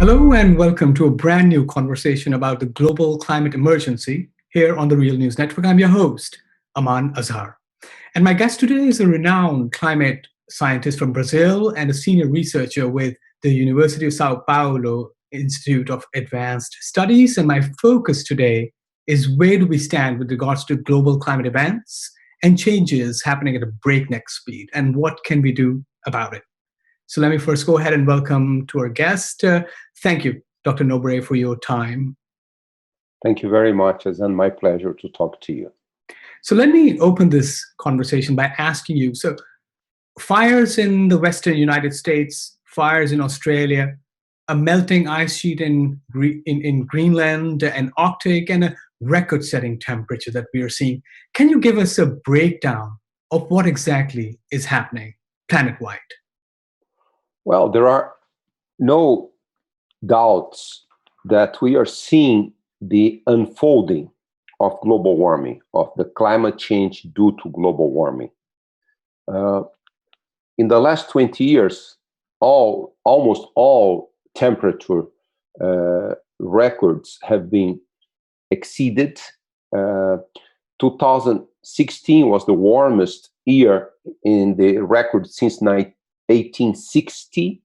Hello and welcome to a brand new conversation about the global climate emergency here on the Real News Network. I'm your host, Aman Azhar. And my guest today is a renowned climate scientist from Brazil and a senior researcher with the University of Sao Paulo Institute of Advanced Studies. And my focus today is where do we stand with regards to global climate events and changes happening at a breakneck speed, and what can we do about it? So let me first go ahead and welcome to our guest. Thank you, Dr. Nobre, for your time. Thank you very much. It's my pleasure to talk to you. So let me open this conversation by asking you, so fires in the Western United States, fires in Australia, a melting ice sheet in Greenland and Arctic, and a record-setting temperature that we are seeing. Can you give us a breakdown of what exactly is happening planet-wide? Well, there are no doubts that we are seeing the unfolding of global warming, of the climate change due to global warming. In the last 20 years, almost all temperature records have been exceeded. 2016 was the warmest year in the record since 1860,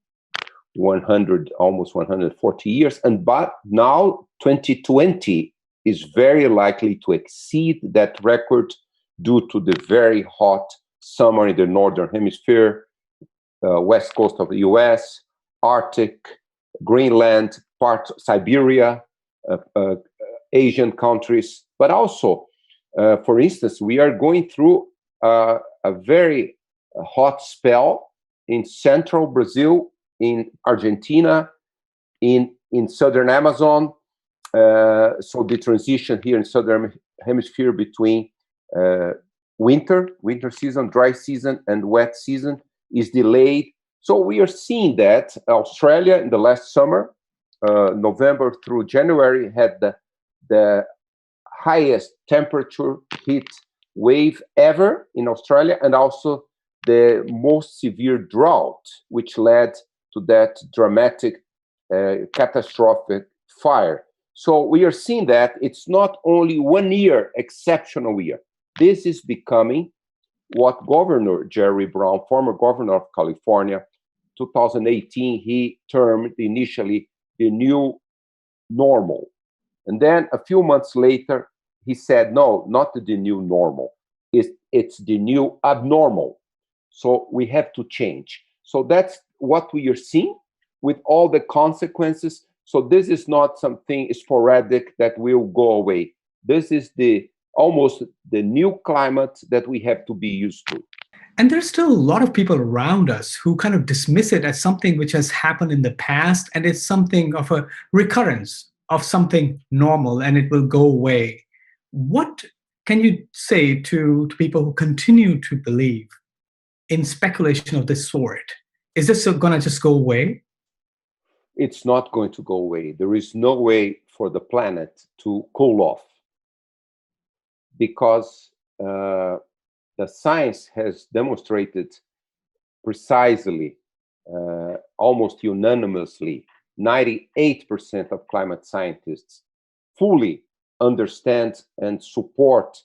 almost 140 years. But now 2020 is very likely to exceed that record due to the very hot summer in the Northern Hemisphere, west coast of the US, Arctic, Greenland, part Siberia, Asian countries. But also, for instance, we are going through a very hot spell in central Brazil, in Argentina, in southern Amazon. So the transition here in southern hemisphere between winter season, dry season, and wet season is delayed. So we are seeing that Australia in the last summer, November through January, had the highest temperature heat wave ever in Australia, and also the most severe drought, which led to that dramatic, catastrophic fire. So we are seeing that it's not only 1 year, exceptional year. This is becoming what Governor Jerry Brown, former governor of California, 2018, he termed initially the new normal. And then a few months later, he said, no, not the new normal. It's the new abnormal. So we have to change. So that's what we are seeing with all the consequences. So this is not something sporadic that will go away. This is almost the new climate that we have to be used to. And there's still a lot of people around us who kind of dismiss it as something which has happened in the past, and it's something of a recurrence of something normal and it will go away. What can you say to people who continue to believe in speculation of this sort? Is this going to just go away? It's not going to go away. There is no way for the planet to cool off, because the science has demonstrated precisely, almost unanimously, 98% of climate scientists fully understand and support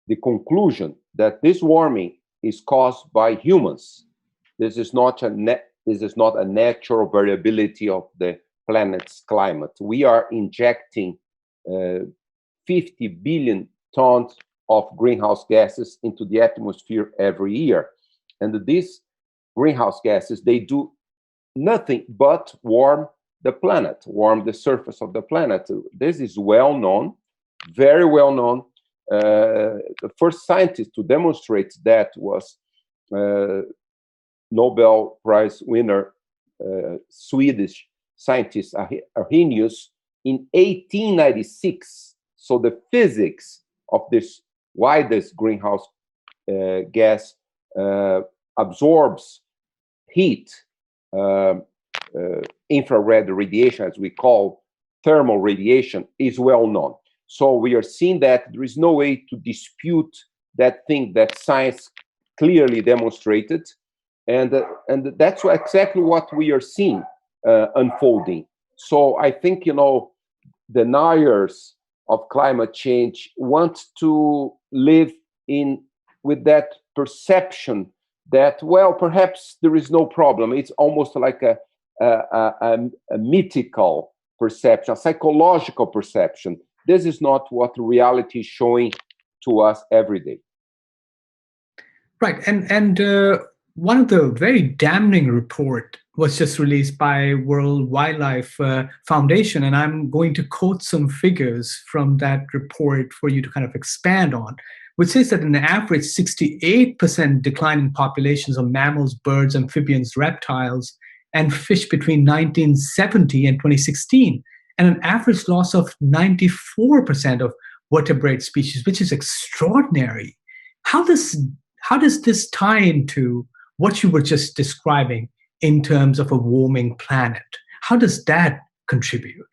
the conclusion that this warming is caused by humans. This is not a natural variability of the planet's climate. We are injecting 50 billion tons of greenhouse gases into the atmosphere every year. And these greenhouse gases, they do nothing but warm the planet, warm the surface of the planet. This is well known, very well known. The first scientist to demonstrate that was Nobel Prize winner, Swedish scientist Arrhenius in 1896. So the physics of this widest greenhouse gas absorbs heat, infrared radiation, as we call thermal radiation, is well known. So we are seeing that there is no way to dispute that thing that science clearly demonstrated. And that's exactly what we are seeing. unfolding. So I think, deniers of climate change want to live in with that perception that, well, perhaps there is no problem. It's almost like a mythical perception, a psychological perception. This is not what reality is showing to us every day. Right, and one of the very damning report was just released by World Wildlife Foundation, and I'm going to quote some figures from that report for you to kind of expand on, which says that an average 68% decline in populations of mammals, birds, amphibians, reptiles, and fish between 1970 and 2016, and an average loss of 94% of vertebrate species, which is extraordinary. How does how does this tie into what you were just describing in terms of a warming planet? How does that contribute?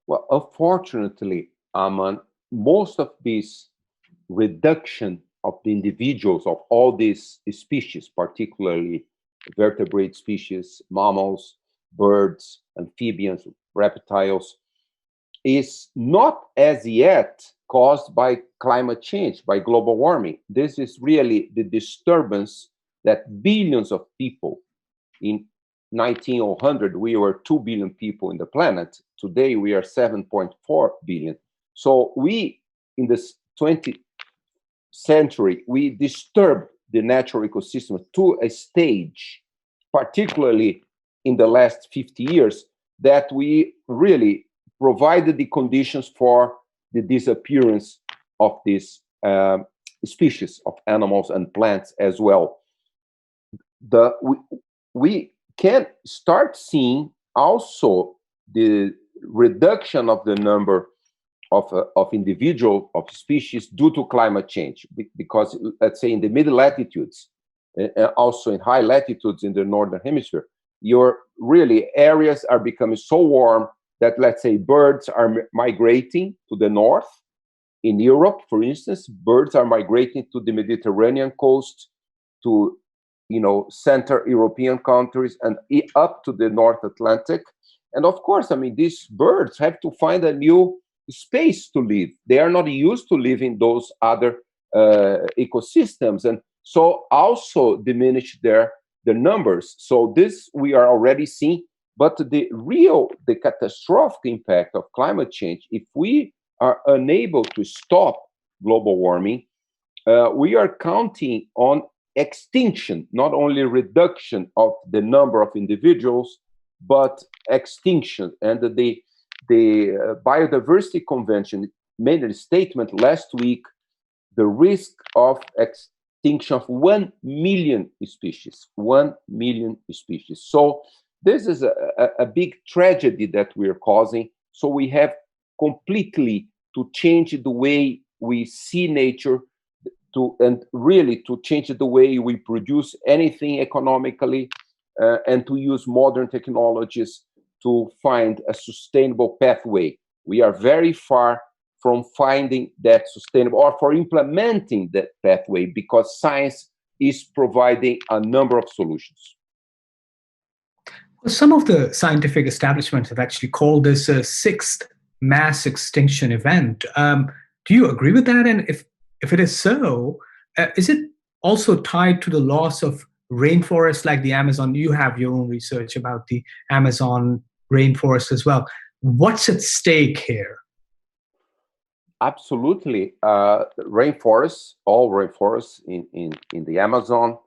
Well, unfortunately, most of this reduction of the individuals of all these species, particularly vertebrate species, mammals, birds, amphibians, reptiles, is not as yet caused by climate change, by global warming. This is really the disturbance that billions of people in 1900, we were 2 billion people in the planet. Today, we are 7.4 billion. So we, in this 20th century, we disturb the natural ecosystem to a stage, particularly in the last 50 years, that we really provided the conditions for the disappearance of these species of animals and plants as well. We can start seeing also the reduction of the number of individual of species due to climate change, because let's say in the mid latitudes, also in high latitudes in the northern hemisphere, your really areas are becoming so warm that, let's say, birds are migrating to the north. In Europe, for instance, birds are migrating to the Mediterranean coast, to Central European countries, and up to the North Atlantic. And of course, I mean, these birds have to find a new space to live. They are not used to living those other ecosystems, and so also diminish their numbers. So this we are already seeing. But the catastrophic impact of climate change, if we are unable to stop global warming, we are counting on extinction, not only reduction of the number of individuals, but extinction. And the Biodiversity Convention made a statement last week, the risk of extinction of 1 million species, 1 million species. So this is a big tragedy that we're causing. So we have completely to change the way we see nature, and really to change the way we produce anything economically, and to use modern technologies to find a sustainable pathway. We are very far from finding that sustainable or for implementing that pathway, because science is providing a number of solutions. Well, some of the scientific establishments have actually called this a sixth mass extinction event. Do you agree with that? And if it is so, is it also tied to the loss of rainforests like the Amazon? You have your own research about the Amazon rainforest as well. What's at stake here? Absolutely. Rainforests, all rainforests in the Amazon,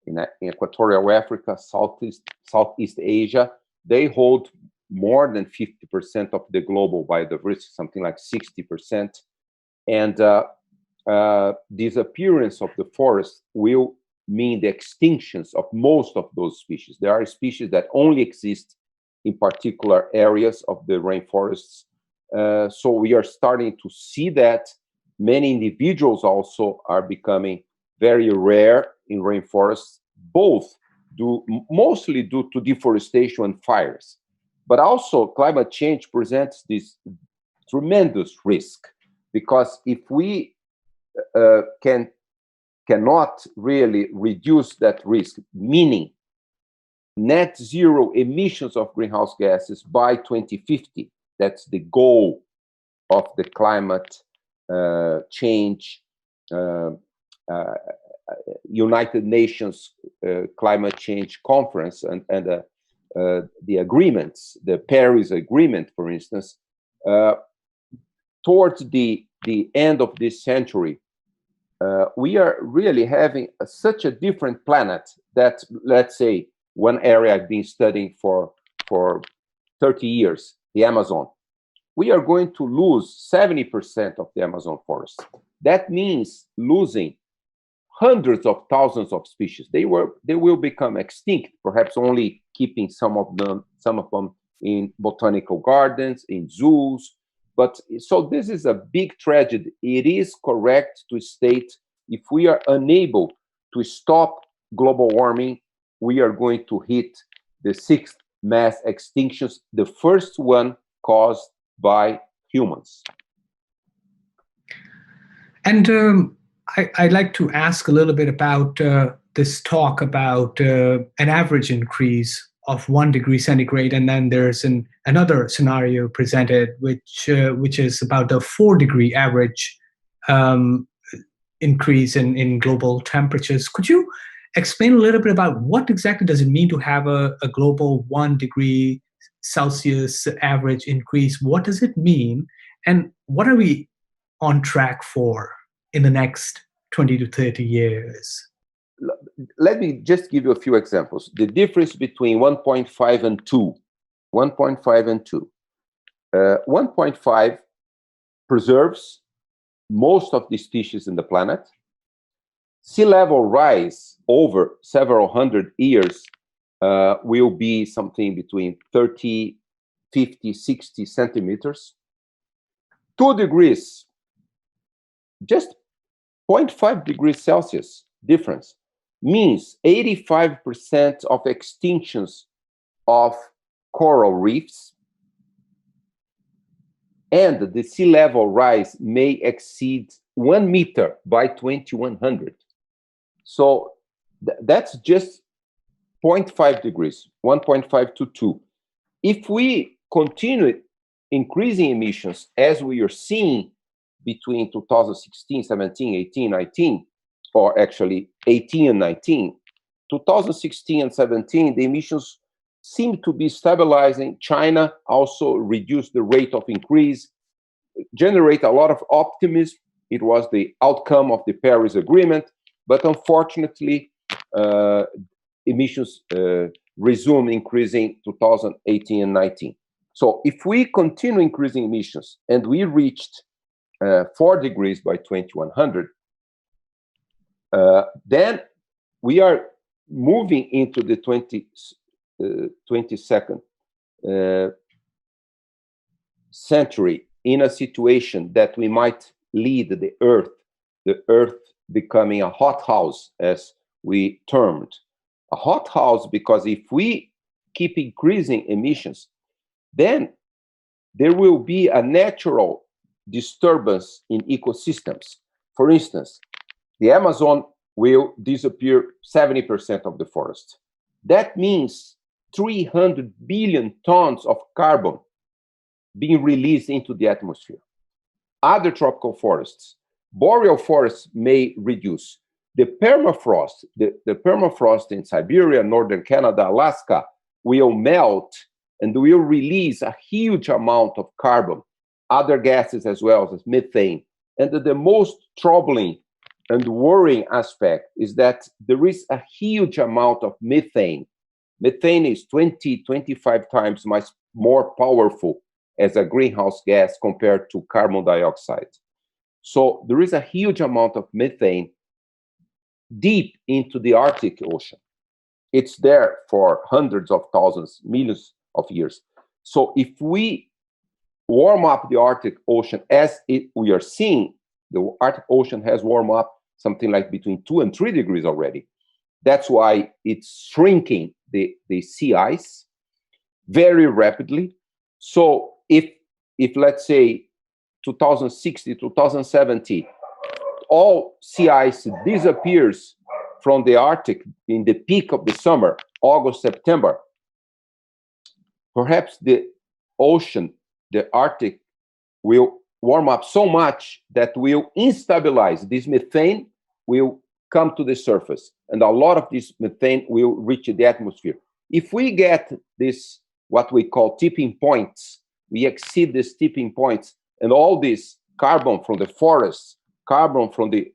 in Equatorial Africa, Southeast Asia, they hold more than 50% of the global biodiversity, something like 60%. And disappearance of the forest will mean the extinctions of most of those species. There are species that only exist in particular areas of the rainforests. So we are starting to see that many individuals also are becoming very rare in rainforests, mostly due to deforestation and fires. But also climate change presents this tremendous risk, because if we cannot really reduce that risk, meaning net zero emissions of greenhouse gases by 2050. That's the goal of the climate change United Nations Climate Change Conference and the agreements, the Paris Agreement, for instance, towards the end of this century, we are really having such a different planet that, let's say, one area I've been studying for 30 years, the Amazon. We are going to lose 70% of the Amazon forest. That means losing hundreds of thousands of species. They will become extinct, perhaps only keeping some of them in botanical gardens, in zoos. But so this is a big tragedy. It is correct to state if we are unable to stop global warming, we are going to hit the sixth mass extinctions, the first one caused by humans. And I'd like to ask a little bit about this talk about an average increase of 1 degree centigrade, and then there's another scenario presented, which is about the 4-degree average increase in global temperatures. Could you explain a little bit about what exactly does it mean to have a global 1 degree Celsius average increase? What does it mean, and what are we on track for in the next 20 to 30 years? Let me just give you a few examples. The difference between 1.5 and 2. 1.5 and 2. 1.5 preserves most of the species in the planet. Sea level rise over several hundred years will be something between 30, 50, 60 centimeters. 2 degrees, just 0.5 degrees Celsius difference, means 85% of extinctions of coral reefs, and the sea level rise may exceed 1 meter by 2100. So that's just 0.5 degrees, 1.5 to 2. If we continue increasing emissions as we are seeing between 2016, 17, 18, 19, or actually 18 and 19, 2016 and 17, the emissions seem to be stabilizing. China also reduced the rate of increase, generate a lot of optimism. It was the outcome of the Paris Agreement, but unfortunately, emissions resumed increasing 2018 and 19. So if we continue increasing emissions and we reached 4 degrees by 2100, then we are moving into the 22nd century in a situation that we might lead the Earth becoming a hothouse, as we termed. A hothouse because if we keep increasing emissions, then there will be a natural disturbance in ecosystems. For instance, the Amazon will disappear 70% of the forest. That means 300 billion tons of carbon being released into the atmosphere. Other tropical forests, boreal forests may reduce. The permafrost, the permafrost in Siberia, northern Canada, Alaska, will melt and will release a huge amount of carbon, other gases as well as methane. And the most troubling and worrying aspect is that there is a huge amount of methane. Methane is 20, 25 times more powerful as a greenhouse gas compared to carbon dioxide. So there is a huge amount of methane deep into the Arctic Ocean. It's there for hundreds of thousands, millions of years. So if we warm up the Arctic Ocean as we are seeing, the Arctic Ocean has warmed up something like between 2 and 3 degrees already. That's why it's shrinking the sea ice very rapidly. So if let's say 2060, 2070, all sea ice disappears from the Arctic in the peak of the summer, August, September, perhaps the ocean, the Arctic, will warm up so much that will instabilize. This methane will come to the surface, and a lot of this methane will reach the atmosphere. If we get this, what we call tipping points, we exceed these tipping points, and all this carbon from the forests, carbon from the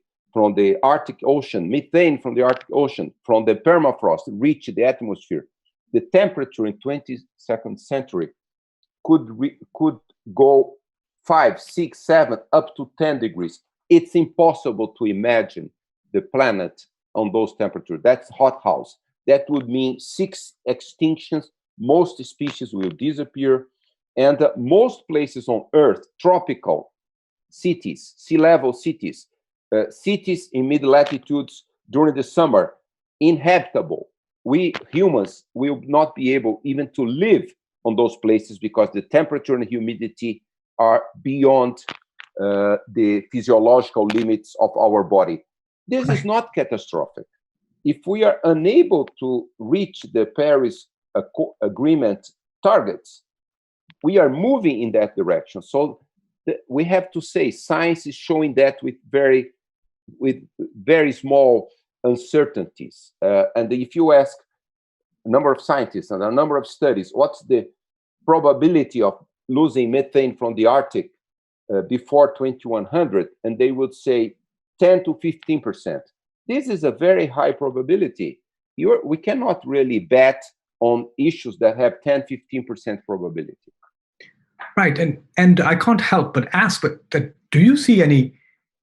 Arctic Ocean, methane from the Arctic Ocean, from the permafrost reach the atmosphere, the temperature in 22nd century could go 5, 6, 7, up to 10 degrees. It's impossible to imagine the planet on those temperatures. That's hothouse. That would mean 6 extinctions. Most species will disappear. And most places on Earth, tropical cities, sea level cities, cities in mid latitudes during the summer, inhabitable. We humans will not be able even to live on those places because the temperature and humidity are beyond the physiological limits of our body. This is not catastrophic. If we are unable to reach the Paris Agreement targets, we are moving in that direction. So we have to say science is showing that with very small uncertainties. And if you ask a number of scientists and a number of studies, what's the probability of losing methane from the Arctic before 2100, and they would say 10 to 15%. This is a very high probability. We cannot really bet on issues that have 10, 15% probability. Right, and I can't help but ask, but do you see any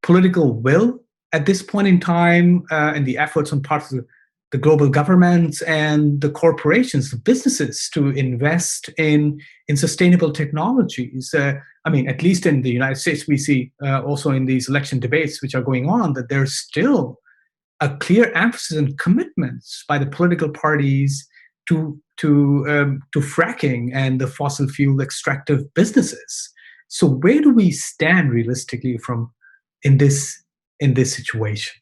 political will at this point in time in the efforts on parts of the global governments and the corporations, the businesses, to invest in sustainable technologies? I mean, at least in the United States, we see also in these election debates which are going on that there's still a clear emphasis and commitments by the political parties to fracking and the fossil fuel extractive businesses. So where do we stand realistically from in this situation?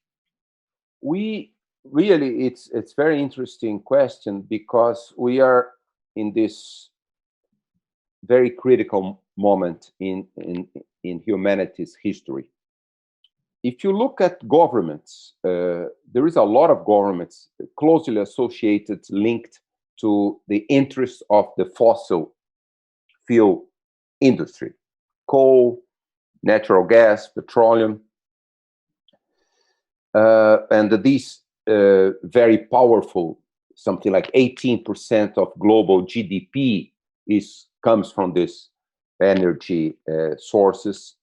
It's very interesting question, because we are in this very critical moment in humanity's history. If you look at governments, there is a lot of governments closely associated, linked to the interests of the fossil fuel industry: coal, natural gas, petroleum. And these very powerful, something like 18% of global GDP comes from these energy sources.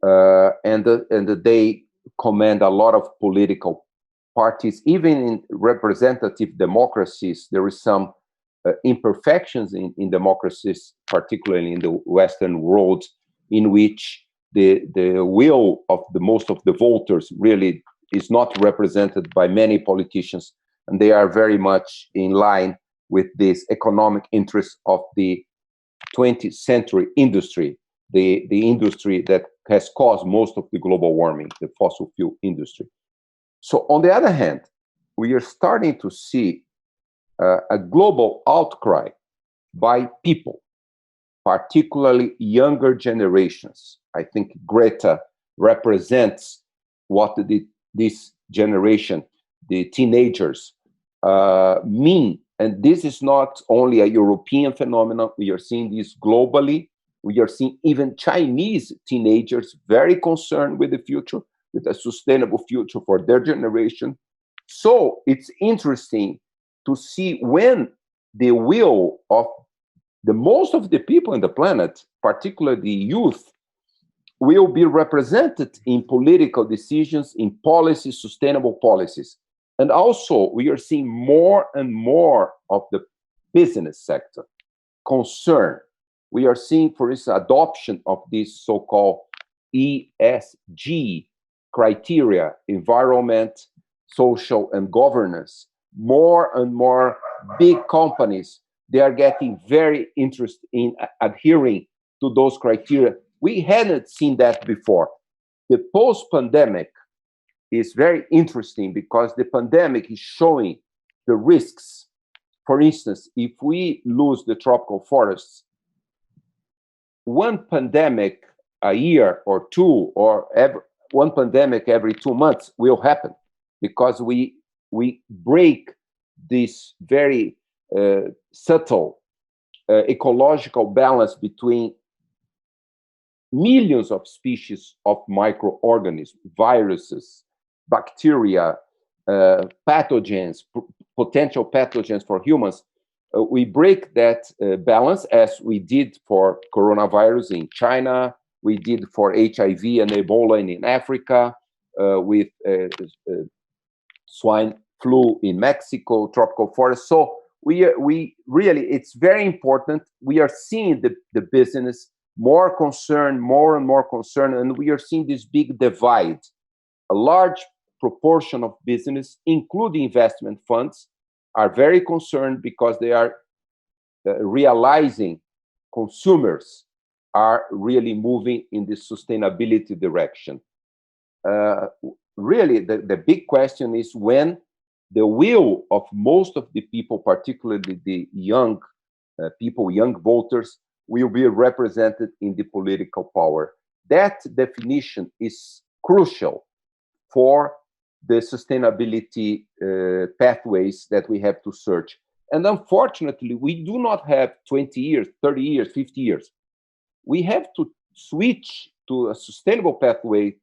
And they command a lot of political parties. Even in representative democracies, there is some imperfections in democracies, particularly in the Western world, in which the will of most of the voters really is not represented by many politicians, and they are very much in line with this economic interest of the 20th century industry, the industry that has caused most of the global warming, the fossil fuel industry. So on the other hand, we are starting to see a global outcry by people, particularly younger generations. I think Greta represents what this generation, the teenagers, mean. And this is not only a European phenomenon. We are seeing this globally. We are seeing even Chinese teenagers very concerned with the future, with a sustainable future for their generation. So it's interesting to see when the will of the most of the people on the planet, particularly the youth, will be represented in political decisions, in policies, sustainable policies. And also, we are seeing more and more of the business sector concern. We are seeing, for instance, adoption of this so-called ESG criteria: environment, social, and governance. More and more big companies, they are getting very interested in adhering to those criteria. We hadn't seen that before. The post-pandemic is very interesting because the pandemic is showing the risks. For instance, if we lose the tropical forests, one pandemic a year or two, or one pandemic every 2 months will happen because we break this very subtle ecological balance between millions of species of microorganisms, viruses, bacteria, pathogens, potential pathogens for humans. We break that balance as we did for coronavirus in China, we did for HIV and Ebola in Africa, with swine flu in Mexico, tropical forest. So we really, it's very important. We are seeing the business more concerned, more and more concerned, and we are seeing this big divide. A large proportion of business, including investment funds, are very concerned because they are realizing consumers are really moving in the sustainability direction. Really, the big question is when the will of most of the people, particularly the young people, young voters, will be represented in the political power. That definition is crucial for the sustainability pathways that we have to search. And unfortunately, we do not have 20 years, 30 years, 50 years. We have to switch to a sustainable pathway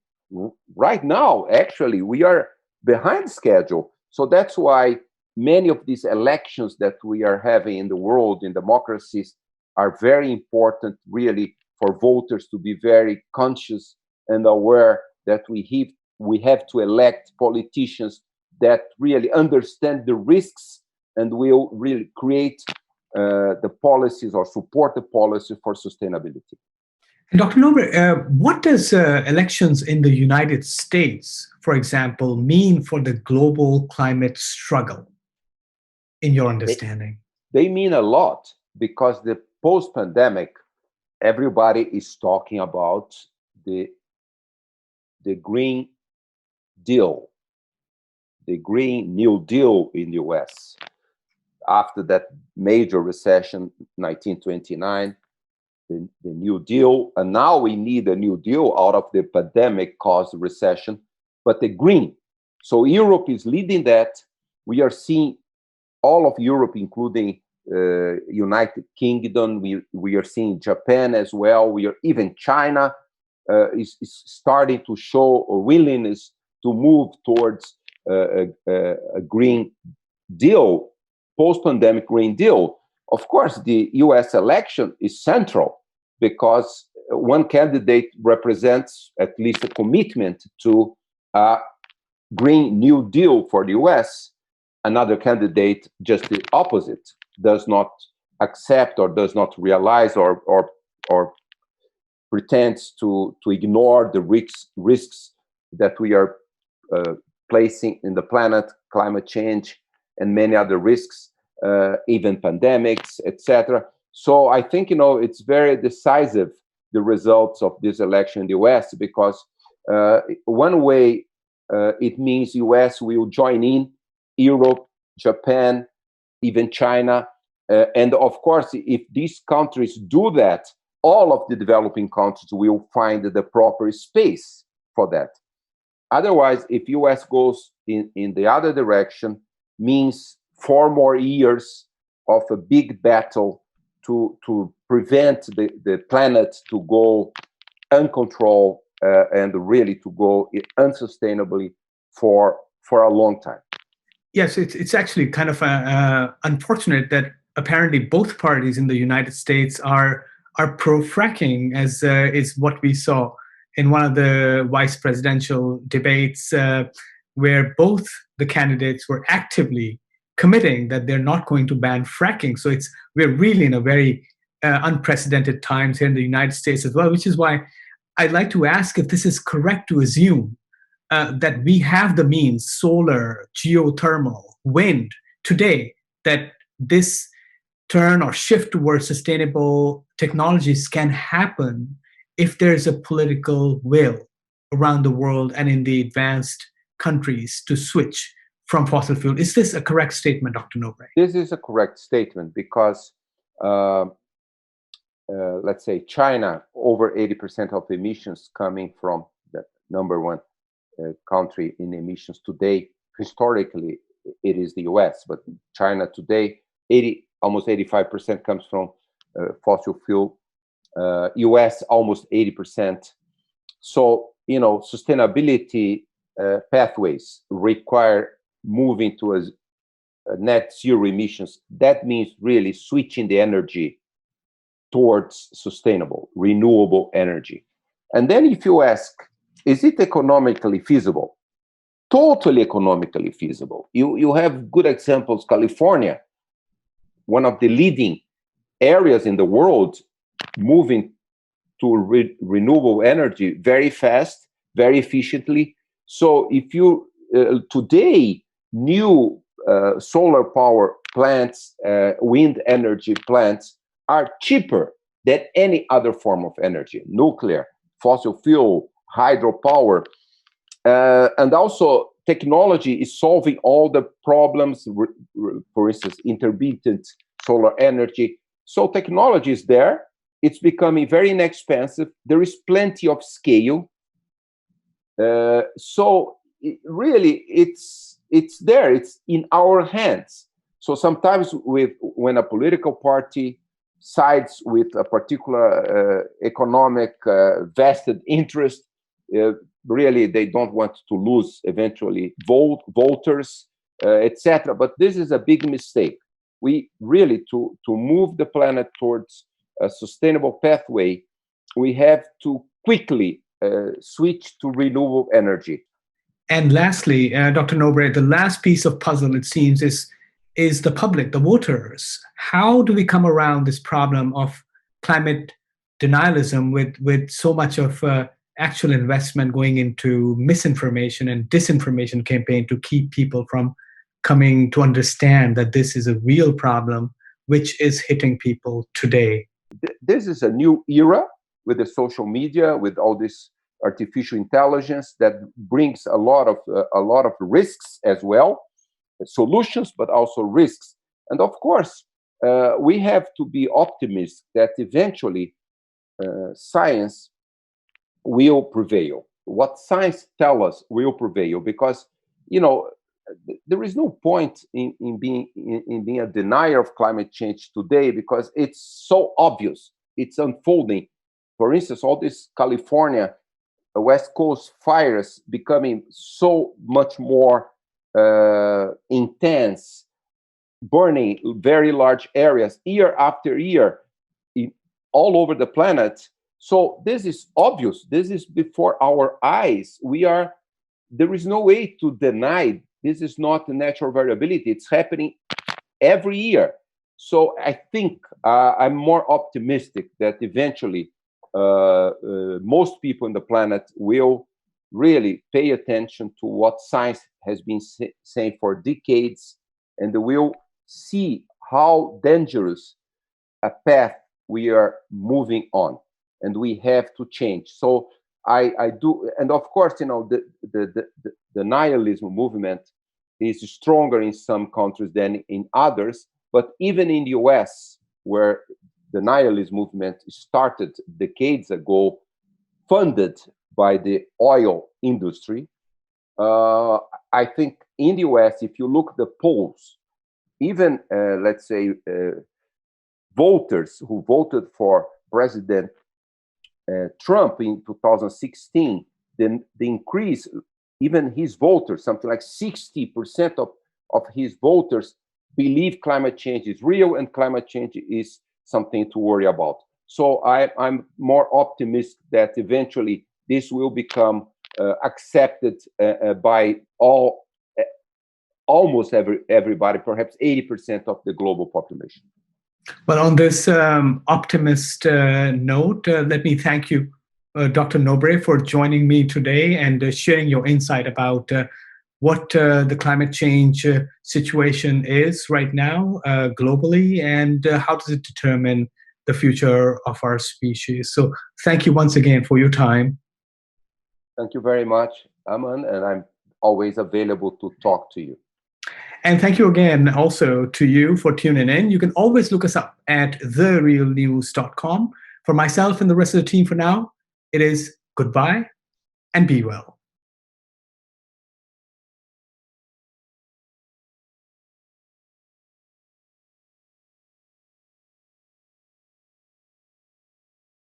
right now. Actually, we are behind schedule. So that's why many of these elections that we are having in the world, in democracies, are very important, really, for voters to be very conscious and aware that we have to elect politicians that really understand the risks and will really create the policies or support the policy for sustainability. And Dr. Nobre, what does elections in the United States, for example, mean for the global climate struggle, in your understanding? They mean a lot because the post-pandemic, everybody is talking about the Green Deal, the Green New Deal in the US. After that major recession, 1929, the New Deal, and now we need a New Deal out of the pandemic-caused recession, but the green. So Europe is leading that. We are seeing all of Europe, including United Kingdom. We are seeing Japan as well. Even China is starting to show a willingness to move towards a Green Deal, post-pandemic Green Deal. Of course, the US election is central because one candidate represents at least a commitment to a Green New Deal for the US. Another candidate, just the opposite, does not accept or does not realize or pretends to ignore the risks that we are placing in the planet, climate change, and many other risks. Even pandemics, etc. So I think, it's very decisive, the results of this election in the US, because one way it means US will join in Europe, Japan, even China. And of course, if these countries do that, all of the developing countries will find the proper space for that. Otherwise, if US goes in the other direction, means 4 more years of a big battle to prevent the planet to go uncontrolled and really to go unsustainably for a long time. Yes, it's actually kind of unfortunate that apparently both parties in the United States are pro-fracking, as is what we saw in one of the vice presidential debates, where both the candidates were actively committing that they're not going to ban fracking. So we're really in a very unprecedented times here in the United States as well, which is why I'd like to ask if this is correct to assume that we have the means, solar, geothermal, wind, today, that this turn or shift towards sustainable technologies can happen if there's a political will around the world and in the advanced countries to switch from fossil fuel. Is this a correct statement, Dr. Nobre? This is a correct statement because, uh, let's say, China, over 80% of emissions coming from the number one country in emissions today. Historically, it is the US, but China today, almost 85% comes from fossil fuel. US, almost 80%. So, sustainability pathways require moving to a net zero emissions. That means really switching the energy towards sustainable, renewable energy. And then if you ask, is it economically feasible? Totally economically feasible. You have good examples. California, one of the leading areas in the world, moving to renewable energy very fast, very efficiently. So if you today, new solar power plants, wind energy plants are cheaper than any other form of energy, nuclear, fossil fuel, hydropower. And also technology is solving all the problems, for instance, intermittent solar energy. So technology is there. It's becoming very inexpensive. There is plenty of scale. So really, it's there. It's in our hands. So sometimes when a political party sides with a particular economic vested interest, really they don't want to lose eventually voters, etc. But this is a big mistake. We really, to move the planet towards a sustainable pathway, we have to quickly switch to renewable energy. And lastly, Dr. Nobre, the last piece of puzzle, it seems, is the public, the voters. How do we come around this problem of climate denialism with so much of actual investment going into misinformation and disinformation campaign to keep people from coming to understand that this is a real problem which is hitting people today? This is a new era with the social media, with all this artificial intelligence that brings a lot of risks as well, solutions, but also risks. And of course, we have to be optimistic that eventually science will prevail. What science tells us will prevail, because there is no point in being a denier of climate change today, because it's so obvious. It's unfolding. For instance, all this California West Coast fires becoming so much more intense, burning very large areas year after year all over the planet. So this is obvious. This is before our eyes. There is no way to deny this is not a natural variability. It's happening every year. So I think I'm more optimistic that eventually most people on the planet will really pay attention to what science has been saying for decades, and they will see how dangerous a path we are moving on, and we have to change. So I do, and of course, the nihilism movement is stronger in some countries than in others. But even in the US, where the nihilism movement started decades ago, funded by the oil industry, I think in the US, if you look at the polls, even let's say voters who voted for President Trump in 2016, then the increase, even his voters, something like 60% of his voters believe climate change is real and climate change is something to worry about. So I'm more optimistic that eventually this will become accepted by almost everybody, perhaps 80% of the global population. Well, on this optimist note, let me thank you, Dr. Nobre, for joining me today and sharing your insight about what the climate change situation is right now globally, and how does it determine the future of our species. So thank you once again for your time. Thank you very much, Aman, and I'm always available to talk to you. And thank you again also to you for tuning in. You can always look us up at therealnews.com. For myself and the rest of the team for now, it is goodbye and be well.